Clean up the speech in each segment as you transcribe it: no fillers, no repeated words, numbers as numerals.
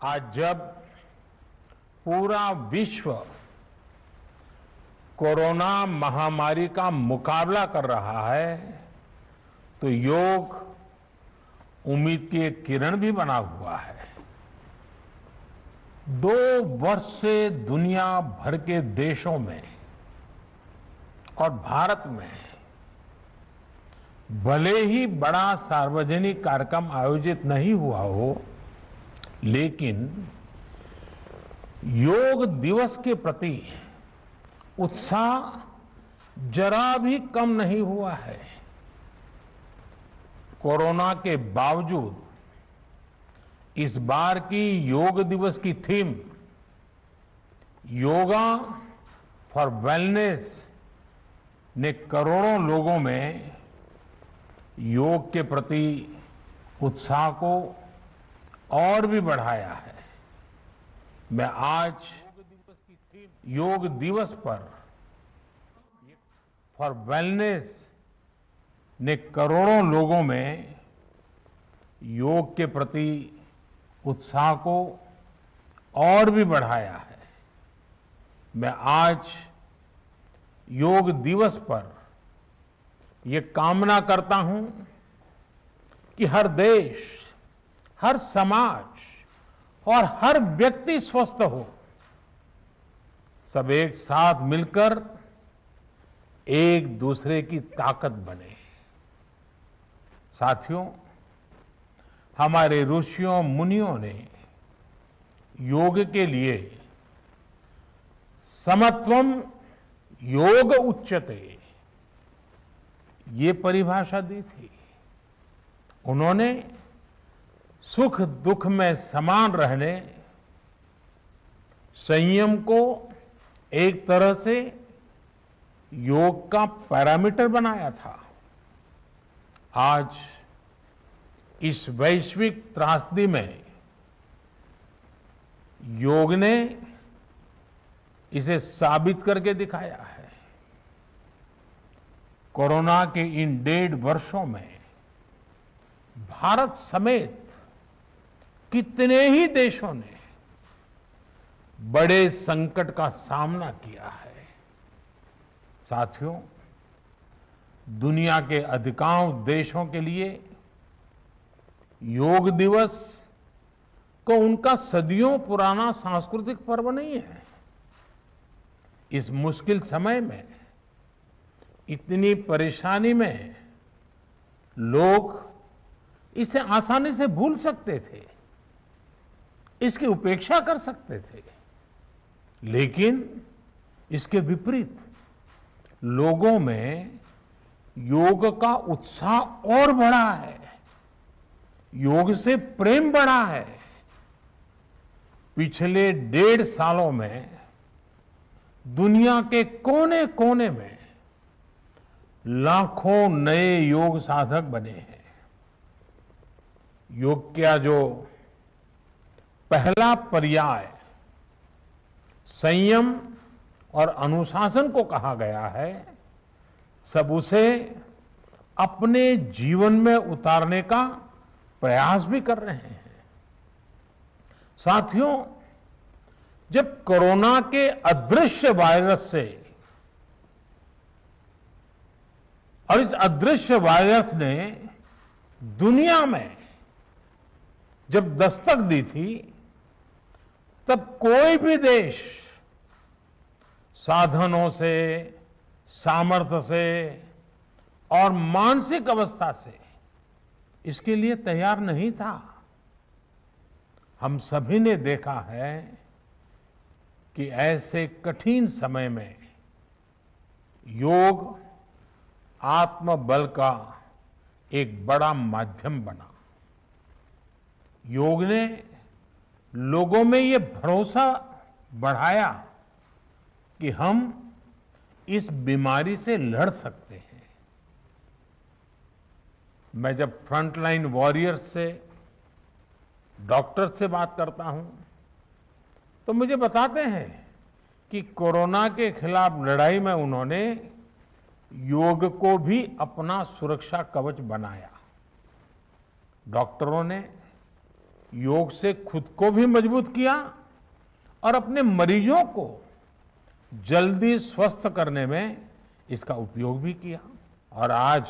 आज जब पूरा विश्व कोरोना महामारी का मुकाबला कर रहा है तो योग उम्मीद की एक किरण भी बना हुआ है। 2 वर्ष से दुनिया भर के देशों में और भारत में भले ही बड़ा सार्वजनिक कार्यक्रम आयोजित नहीं हुआ हो, लेकिन योग दिवस के प्रति उत्साह जरा भी कम नहीं हुआ है। कोरोना के बावजूद इस बार की योग दिवस की थीम योगा फॉर वेलनेस ने करोड़ों लोगों में योग के प्रति उत्साह को और भी बढ़ाया है। मैं आज योग दिवस पर फॉर वेलनेस ने करोड़ों लोगों में योग के प्रति उत्साह को और भी बढ़ाया है। मैं आज योग दिवस पर ये कामना करता हूं कि हर देश, हर समाज और हर व्यक्ति स्वस्थ हो। सब एक साथ मिलकर एक दूसरे की ताकत बने। साथियों, हमारे ऋषियों मुनियों ने योग के लिए समत्वम योग उच्यते ये परिभाषा दी थी। उन्होंने सुख दुख में समान रहने, संयम को एक तरह से योग का पैरामीटर बनाया था। आज इस वैश्विक त्रासदी में योग ने इसे साबित करके दिखाया है। कोरोना के इन 1.5 वर्षों में भारत समेत कितने ही देशों ने बड़े संकट का सामना किया है। साथियों, दुनिया के अधिकांश देशों के लिए योग दिवस को उनका सदियों पुराना सांस्कृतिक पर्व नहीं है। इस मुश्किल समय में, इतनी परेशानी में लोग इसे आसानी से भूल सकते थे, इसकी उपेक्षा कर सकते थे, लेकिन इसके विपरीत लोगों में योग का उत्साह और बढ़ा है, योग से प्रेम बढ़ा है। पिछले 1.5 सालों में दुनिया के कोने कोने में लाखों नए योग साधक बने हैं। योग का जो पहला पर्याय संयम और अनुशासन को कहा गया है, सब उसे अपने जीवन में उतारने का प्रयास भी कर रहे हैं। साथियों, जब कोरोना के अदृश्य वायरस से और इस अदृश्य वायरस ने दुनिया में जब दस्तक दी थी, तब कोई भी देश साधनों से, सामर्थ्य से और मानसिक अवस्था से इसके लिए तैयार नहीं था। हम सभी ने देखा है कि ऐसे कठिन समय में योग आत्मबल का एक बड़ा माध्यम बना। योग ने लोगों में ये भरोसा बढ़ाया कि हम इस बीमारी से लड़ सकते हैं। मैं जब फ्रंटलाइन वॉरियर्स से, डॉक्टर से बात करता हूं, तो मुझे बताते हैं कि कोरोना के खिलाफ लड़ाई में उन्होंने योग को भी अपना सुरक्षा कवच बनाया। डॉक्टरों ने योग से खुद को भी मजबूत किया और अपने मरीजों को जल्दी स्वस्थ करने में इसका उपयोग भी किया। और आज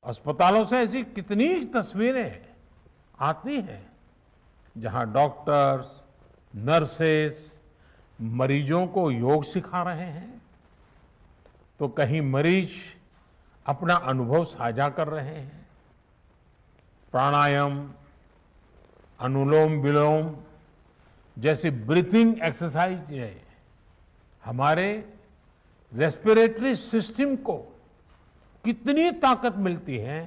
अस्पतालों से ऐसी कितनी तस्वीरें आती हैं जहां डॉक्टर्स, नर्सेस मरीजों को योग सिखा रहे हैं, तो कहीं मरीज अपना अनुभव साझा कर रहे हैं। प्राणायाम, अनुलोम विलोम जैसी ब्रीथिंग एक्सरसाइज है हमारे रेस्पिरेटरी सिस्टम को कितनी ताकत मिलती है,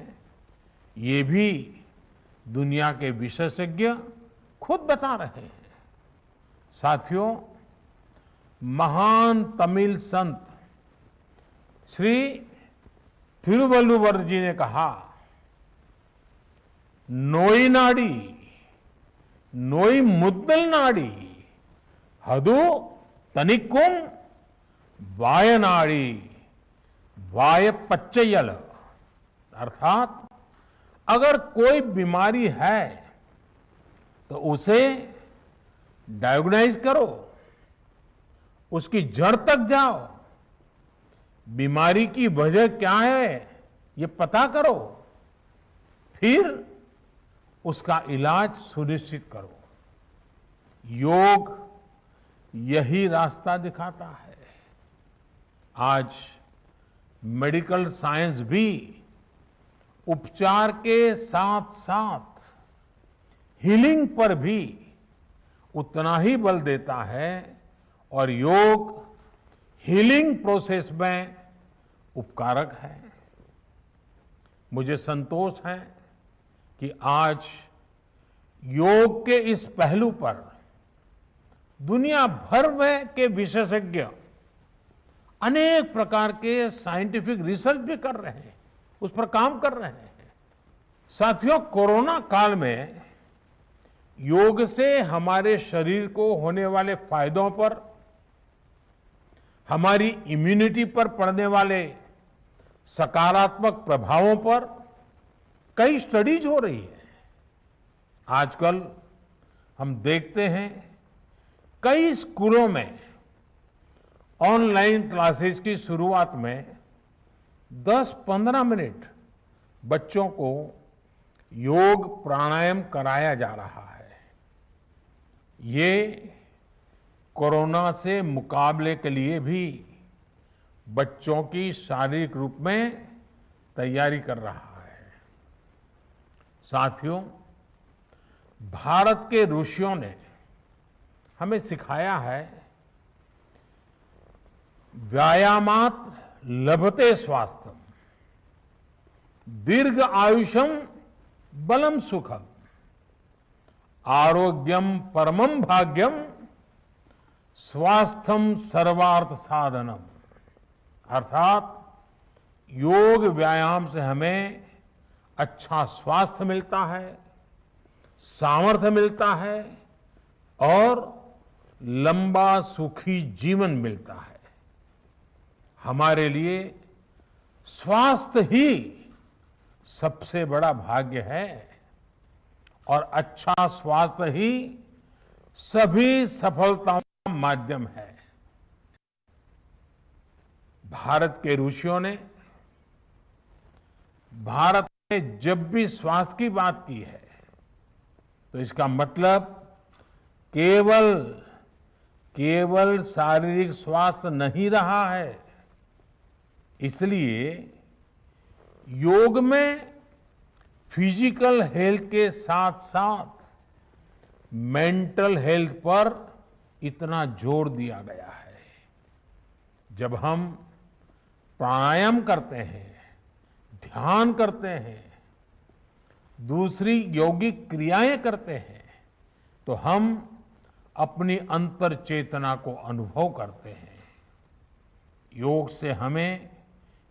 ये भी दुनिया के विशेषज्ञ खुद बता रहे हैं। साथियों, महान तमिल संत श्री तिरुवल्लुवर जी ने कहा, नोई नाडी नोई मुद्दल नाडी हदु तनिक्कुम वायनाडी वाय पच्चयल। अर्थात अगर कोई बीमारी है तो उसे डायग्नाइज करो, उसकी जड़ तक जाओ, बीमारी की वजह क्या है ये पता करो, फिर उसका इलाज सुनिश्चित करो। योग यही रास्ता दिखाता है। आज मेडिकल साइंस भी उपचार के साथ साथ हीलिंग पर भी उतना ही बल देता है और योग हीलिंग प्रोसेस में उपकारक है। मुझे संतोष है कि आज योग के इस पहलू पर दुनिया भर में के विशेषज्ञ अनेक प्रकार के साइंटिफिक रिसर्च भी कर रहे हैं, उस पर काम कर रहे हैं। साथियों, कोरोना काल में योग से हमारे शरीर को होने वाले फायदों पर, हमारी इम्यूनिटी पर पड़ने वाले सकारात्मक प्रभावों पर कई स्टडीज हो रही है। आजकल हम देखते हैं कई स्कूलों में ऑनलाइन क्लासेस की शुरुआत में 10-15 मिनट बच्चों को योग प्राणायाम कराया जा रहा है। ये कोरोना से मुकाबले के लिए भी बच्चों की शारीरिक रूप में तैयारी कर रहा है। साथियों, भारत के ऋषियों ने हमें सिखाया है, व्यायामात लभते स्वास्थ्यम, दीर्घ आयुषम बलम सुखम, आरोग्यम परमम भाग्यम, स्वास्थ्यम सर्वार्थ साधनम। अर्थात योग व्यायाम से हमें अच्छा स्वास्थ्य मिलता है, सामर्थ्य मिलता है और लंबा सुखी जीवन मिलता है। हमारे लिए स्वास्थ्य ही सबसे बड़ा भाग्य है और अच्छा स्वास्थ्य ही सभी सफलताओं का माध्यम है। भारत के ऋषियों ने भारत में जब भी स्वास्थ्य की बात की है तो इसका मतलब केवल शारीरिक स्वास्थ्य नहीं रहा है। इसलिए योग में फिजिकल हेल्थ के साथ साथ मेंटल हेल्थ पर इतना जोर दिया गया है। जब हम प्राणायाम करते हैं, ध्यान करते हैं, दूसरी यौगिक क्रियाएं करते हैं, तो हम अपनी अंतर चेतना को अनुभव करते हैं। योग से हमें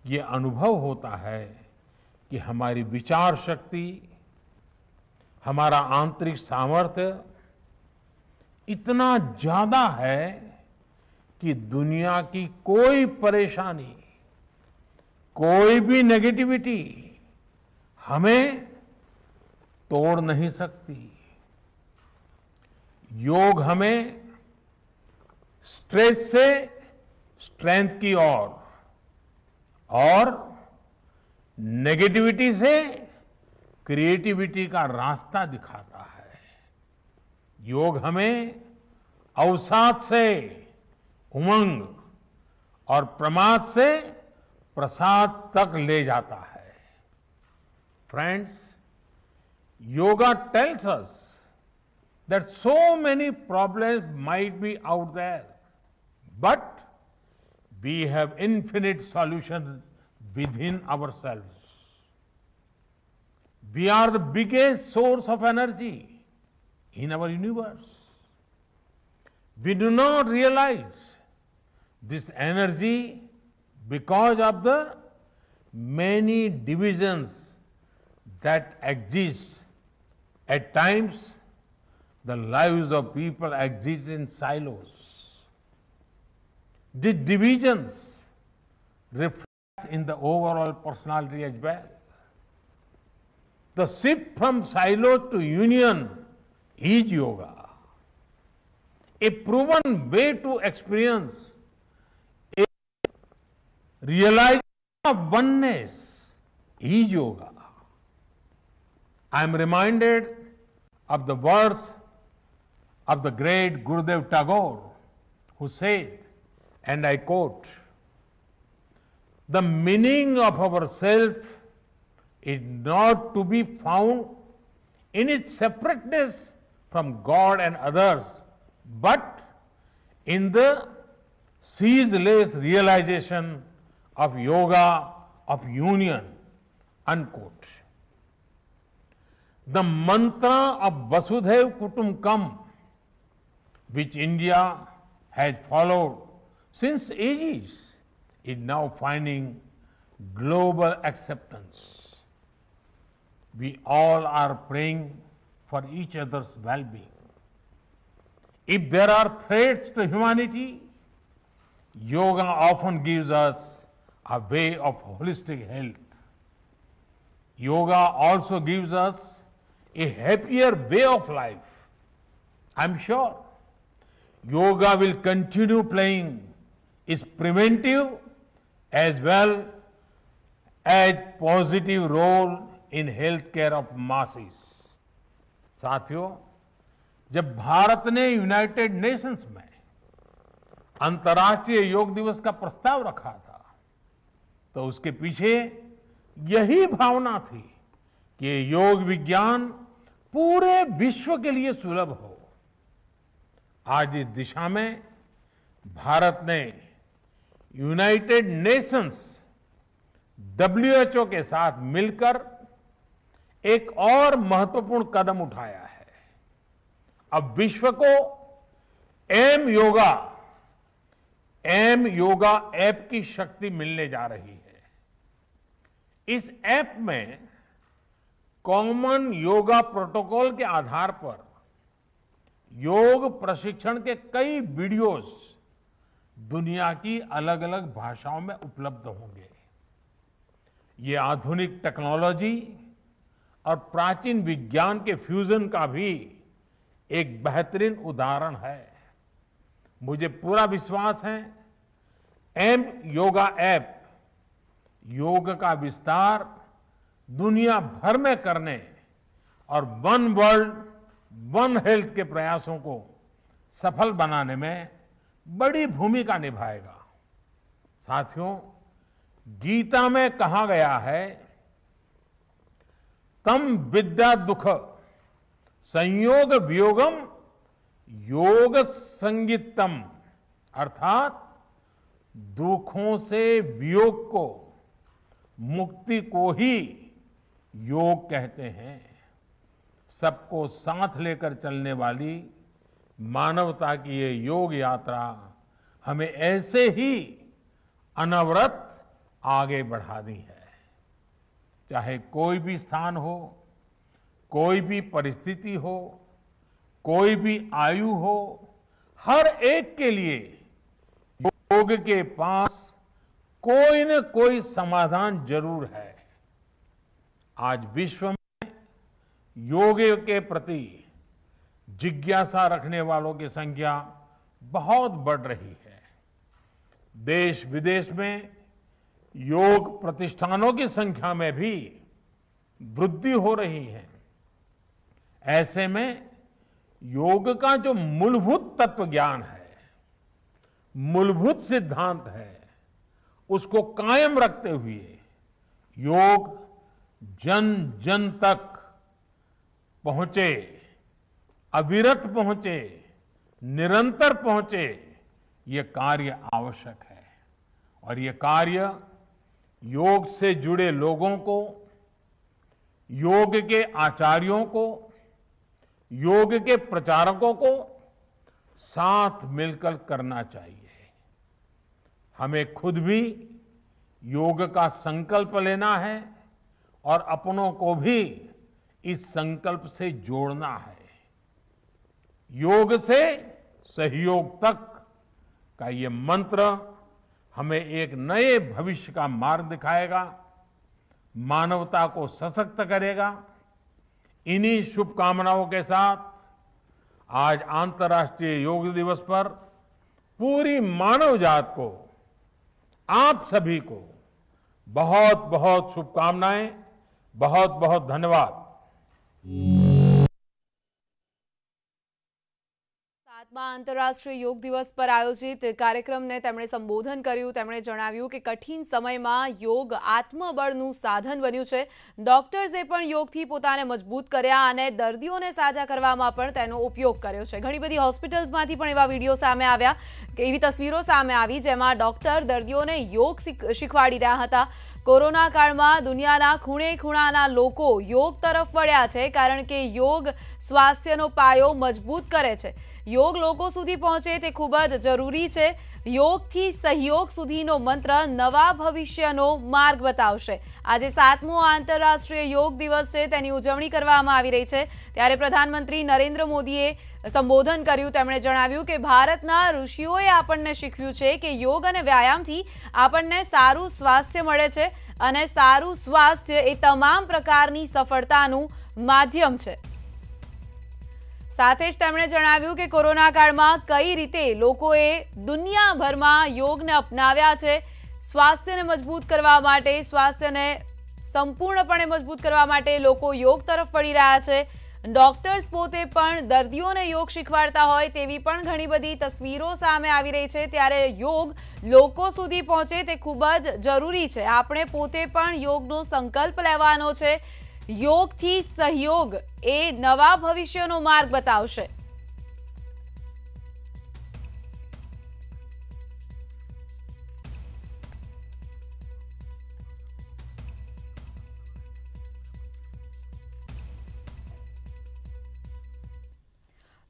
ये अनुभव होता है कि हमारी विचार शक्ति, हमारा आंतरिक सामर्थ्य इतना ज्यादा है कि दुनिया की कोई परेशानी, कोई भी नेगेटिविटी हमें तोड़ नहीं सकती। योग हमें स्ट्रेस से स्ट्रेंथ की ओर और नेगेटिविटी से क्रिएटिविटी का रास्ता दिखाता है। योग हमें अवसाद से उमंग और प्रमाद से प्रसाद तक ले जाता है। Friends, yoga tells us that so many problems might be out there, but we have infinite solutions within ourselves. We are the biggest source of energy in our universe. We do not realize this energy because of the many divisions that exist. At times, the lives of people exist in silos. These divisions reflect in the overall personality as well. The shift from silo to union is yoga. A proven way to experience a realization of oneness is yoga. I am reminded of the words of the great Gurudev Tagore, who said, and I quote, "The meaning of our self is not to be found in its separateness from God and others, but in the ceaseless realization of yoga of union," unquote. The mantra of Vasudhaiva Kutumbakam, which India has followed since ages, is now finding global acceptance. We all are praying for each other's well-being. If there are threats to humanity, yoga often gives us a way of holistic health. Yoga also gives us a happier way of life. I'm sure yoga will continue playing its preventive as well as positive role in healthcare of masses. साथियों, जब भारत ने United Nations में अंतर्राष्ट्रीय योग दिवस का प्रस्ताव रखा था, तो उसके पीछे यही भावना थी कि योग विज्ञान पूरे विश्व के लिए सुलभ हो। आज इस दिशा में भारत ने यूनाइटेड नेशंस WHO के साथ मिलकर एक और महत्वपूर्ण कदम उठाया है। अब विश्व को एम योगा ऐप की शक्ति मिलने जा रही है। इस ऐप में कॉमन योगा प्रोटोकॉल के आधार पर योग प्रशिक्षण के कई वीडियोस दुनिया की अलग अलग भाषाओं में उपलब्ध होंगे। ये आधुनिक टेक्नोलॉजी और प्राचीन विज्ञान के फ्यूजन का भी एक बेहतरीन उदाहरण है। मुझे पूरा विश्वास है एम योगा ऐप योग का विस्तार दुनिया भर में करने और वन वर्ल्ड वन हेल्थ के प्रयासों को सफल बनाने में बड़ी भूमिका निभाएगा। साथियों, गीता में कहा गया है, तम विद्या दुख संयोग वियोगम योग संगीतम, अर्थात दुखों से वियोग को, मुक्ति को ही योग कहते हैं। सबको साथ लेकर चलने वाली मानवता की ये योग यात्रा हमें ऐसे ही अनवरत आगे बढ़ानी है। चाहे कोई भी स्थान हो, कोई भी परिस्थिति हो, कोई भी आयु हो, हर एक के लिए योग के पास कोई न कोई समाधान जरूर है। आज विश्व में योग के प्रति जिज्ञासा रखने वालों की संख्या बहुत बढ़ रही है। देश विदेश में योग प्रतिष्ठानों की संख्या में भी वृद्धि हो रही है। ऐसे में योग का जो मूलभूत तत्व ज्ञान है, मूलभूत सिद्धांत है, उसको कायम रखते हुए योग जन जन तक पहुंचे, अविरत पहुंचे, निरंतर पहुंचे, ये कार्य आवश्यक है। और ये कार्य योग से जुड़े लोगों को, योग के आचार्यों को, योग के प्रचारकों को साथ मिलकर करना चाहिए। हमें खुद भी योग का संकल्प लेना है और अपनों को भी इस संकल्प से जोड़ना है। योग से सहयोग तक का ये मंत्र हमें एक नए भविष्य का मार्ग दिखाएगा, मानवता को सशक्त करेगा। इन्हीं शुभकामनाओं के साथ आज अंतर्राष्ट्रीय योग दिवस पर पूरी मानव जात को, आप सभी को बहुत बहुत शुभकामनाएं, बहुत बहुत धन्यवाद। 7મા આંતરરાષ્ટ્રીય યોગ દિવસ પર આયોજિત કાર્યક્રમને તેમણે સંબોધન કર્યું। તેમણે જણાવ્યું કે કઠિન સમયમાં યોગ આત્મબળનું સાધન બન્યું છે। ડોક્ટર્સે પણ યોગથી પોતાને મજબૂત કર્યા અને દર્દીઓને સાજા કરવામાં પણ તેનો ઉપયોગ કર્યો છે। ઘણી બધી હોસ્પિટલ્સમાંથી પણ એવા વિડીયો સામે આવ્યા, એવી તસવીરો સામે આવી જેમાં ડોક્ટર દર્દીઓને યોગ શીખવાડી રહ્યા હતા। કોરોના કાળમાં દુનિયાના ખૂણે ખૂણાના લોકો યોગ તરફ વળ્યા છે, કારણ કે યોગ સ્વાસ્થ્યનો પાયો મજબૂત કરે છે। योग लोगों सुधी पहुंचे ते खूब ज जरूरी है। योग थी सहयोग सुधीनो मंत्र नवा भविष्यनो मार्ग बतावशे। आज 7मो आंतरराष्ट्रीय योग दिवस है, तेनी उजवणी करवामां आवी रही है। त्यारे प्रधानमंत्री नरेन्द्र मोदीए संबोधन कर्युं। तेमणे जणाव्युं के भारतना ऋषिओए आपणने शीखव्युं छे के योग अने व्यायामथी आपणने सारुं स्वास्थ्य मळे छे अने सारुं स्वास्थ्य ए तमाम प्रकारनी सफलतानुं माध्यम छे। साथ ज तेमणे जणाव्युं के कोरोना काळमां कई रीते लोकोए दुनियाभरमां योगने अपनाव्या छे। स्वास्थ्यने मजबूत करवा माटे, स्वास्थ्यने संपूर्णपणे मजबूत करवा माटे लोको योग तरफ वળી રહ્યા છે। डॉक्टर्स पोते पण दर्दीओने योग शीखवाडता होय तेवी पण घणी बधी तस्वीरो सामे आवी रही छे। त्यारे योग लोको सुधी पहोंचे ते खूब ज जरूरी छे। आपणे पोते पण योगनो संकल्प लेवानो छे। योग थी सहयोग ए नवा भविष्यनो मार्ग बतावशे।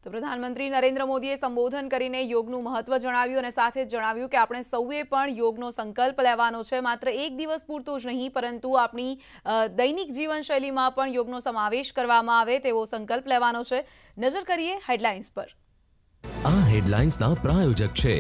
तो प्रधानमंत्री नरेन्द्र मोदीए संबोधन करीने योगનું महत्व જણાવ્યું અને સાથે જ જણાવ્યું કે આપણે સૌએ પણ યોગનો સંકલ્પ લેવાનો છે। માત્ર એક દિવસ પૂરતું જ નહીં, પરંતુ આપણી દૈનિક જીવનશૈલીમાં પણ યોગનો સમાવેશ કરવામાં આવે તેવો સંકલ્પ લેવાનો છે। નજર કરીએ હેડલાઇન્સ પર। આ હેડલાઇન્સના પ્રાયોજક છે